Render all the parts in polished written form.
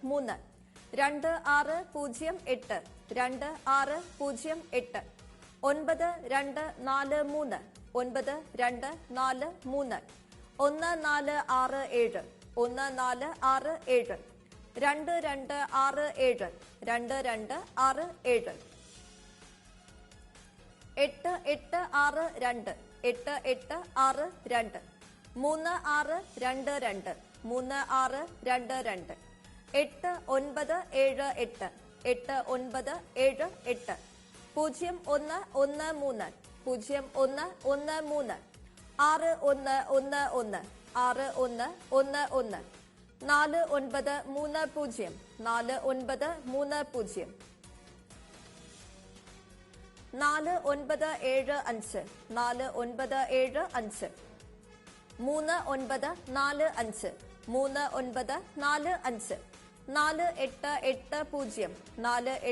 3 2608 2608 9243 9243 1467 1467 2267 2267 8862 8862 3622 3622 8978 8978 0113 0113 6111 6111 4930 4930 4975 4975 3945 3945 4880 4880 7889 7889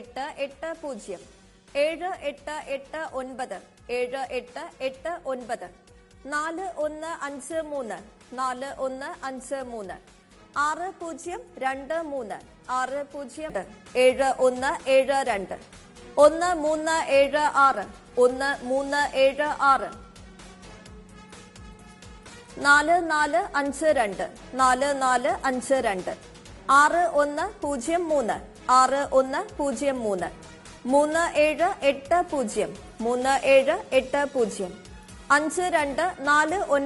4153 4153 6023 60 7172 1376 1376 4452 4452 6103 6103 3780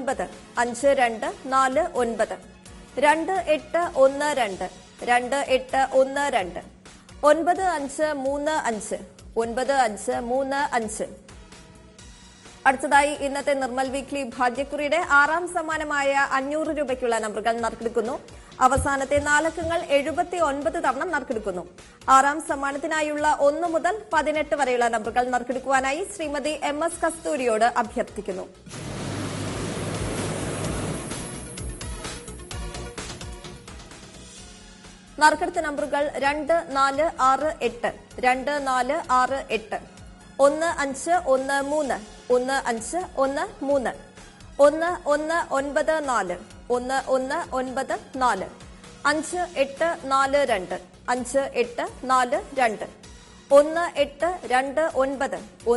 3780 5249 5249 2812 2812 9535 9535 അടുത്തതായി ഇന്നത്തെ നിർമ്മൽ വീക്ക്ലി ഭാഗ്യക്കുറിയുടെ 6ാം സമ്മാനമായ 500 രൂപയ്ക്കുള്ള നമ്പറുകൾ നറുക്കെടുക്കുന്നു. അവസാനത്തെ 4 അക്കങ്ങൾ 79 തവണ നറുക്കെടുക്കുന്നു. 6ാം സമ്മാനത്തിനായുള്ള 1 മുതൽ 18 വരെയുള്ള നമ്പറുകൾ നറുക്കെടുക്കുവാനായി ശ്രീമതി MS കസ്തൂരിയോട് അഭ്യർത്ഥിക്കുന്നു. നറുക്കെടുത്ത നമ്പറുകൾ 2468 2468 1513 1513 1194 1194 5842 5842 1829 1829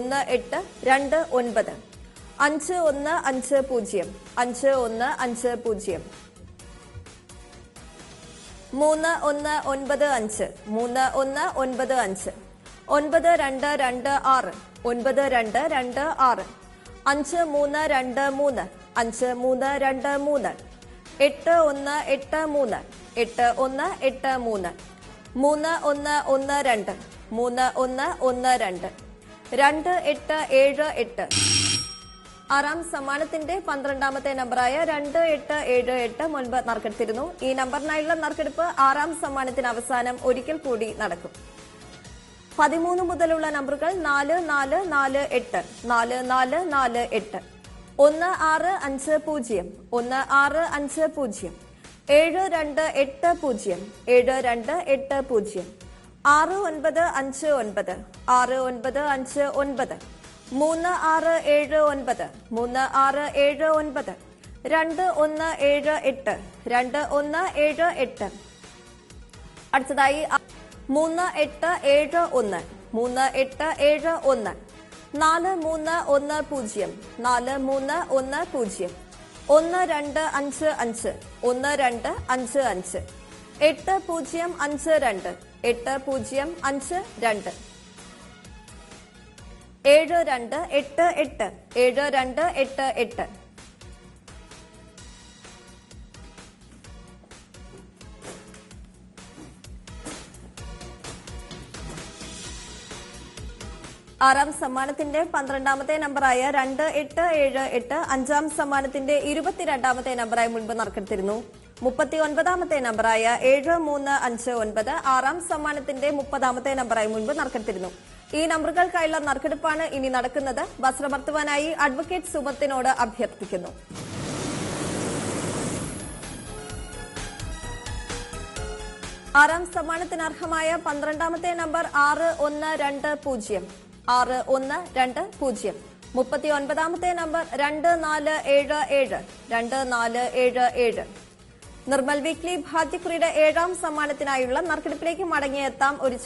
5150 5150 3195 3195 9226 9226 5323 5323 8183 8183 3112 3112 2878 6ാം സമ്മാനത്തിന്റെ 12ാമത്തെ നമ്പറായ 2878 മുൻപ് നറുക്കെടുത്തിരുന്നു. ഈ നമ്പറിനായുള്ള നറുക്കെടുപ്പ് 6ാം സമ്മാനത്തിന് അവസാനം ഒരിക്കൽ കൂടി നടക്കും. 13 മുതലുള്ള നമ്പറുകൾ 4448 4448 1650 1650 7280 7280 6959 6959 3679 3679 2178 2178 അടുത്തതായി 3871 3871 4310 4310 1255 1255 8052 8052 7288 7288 6ാം സമ്മാനത്തിന്റെ 12ാമത്തെ നമ്പറായ 2878 5ാം സമ്മാനത്തിന്റെ 22ാമത്തെ നമ്പറായി മുൻപ് നറുക്കെടുത്തിരുന്നു. 39ാമത്തെ നമ്പറായ 7359 6ാം സമ്മാനത്തിന്റെ 30ാമത്തെ നമ്പറായി മുൻപ് നറുക്കെടുത്തിരുന്നു. ഈ നമ്പറുകൾക്കായുള്ള നറുക്കെടുപ്പാണ് ഇനി നടക്കുന്നത്. വസ്ത്രമർത്തുവാനായി അഡ്വക്കേറ്റ് സുമത്തിനോട് അഭ്യർത്ഥിക്കുന്നു. ആറാം സമ്മാനത്തിന് അർഹമായ 12ാമത്തെ നമ്പർ 6120 6120. 39ാമത്തെ നമ്പർ 2477 2477. നിർമ്മൽ വീക്ക്ലി ഭാഗ്യക്കുറിയുടെ 7ാം സമ്മാനത്തിനായുള്ള നറുക്കെടുപ്പിലേക്ക് മടങ്ങിയെത്താം. ഒരു